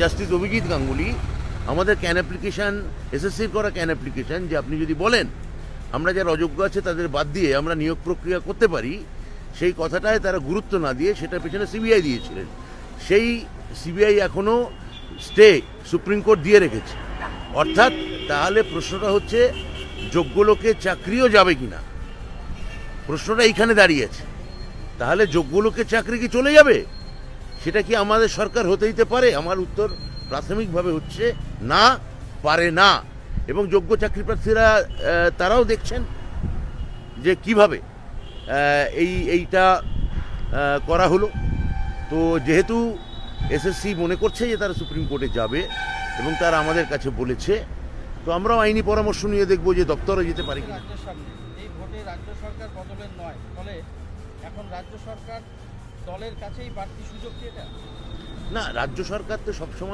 Justice Abhijit Ganguly আমাদের can application এসএসসির করা ক্যান অ্যাপ্লিকেশান যে আপনি যদি বলেন আমরা যারা অযোগ্য আছে তাদের বাদ দিয়ে আমরা নিয়োগ প্রক্রিয়া করতে পারি, সেই কথাটায় তারা গুরুত্ব না দিয়ে সেটার পেছনে সিবিআই দিয়েছিলেন। সেই সিবিআই এখনও স্টে সুপ্রিম কোর্ট দিয়ে রেখেছে। অর্থাৎ তাহলে প্রশ্নটা হচ্ছে যোগ্য লোকের চাকরিও যাবে কি না, প্রশ্নটা এইখানে দাঁড়িয়ে আছে। তাহলে যোগ্য লোকের চাকরি কি চলে যাবে? সেটা কি আমাদের সরকার হতে দিতে পারে? আমার উত্তর প্রাথমিকভাবে হচ্ছে না, পারে না। এবং যোগ্য চাকরি প্রার্থীরা তারাও দেখছেন যে কিভাবে এইটা করা হলো। তো যেহেতু এসএসসি মনে করছে যে তারা সুপ্রিম কোর্টে যাবে এবং তারা আমাদের কাছে বলেছে, তো আমরাও আইনি পরামর্শ নিয়ে দেখবো যে দপ্তরে যেতে পারে কিনা। এই ভোটে রাজ্য সরকার বদলের নয়, ফলে এখন রাজ্য সরকার দলের কাছেই বাড়তি সুযোগ দিয়ে দেয়। না, রাজ্য সরকার তো সবসময়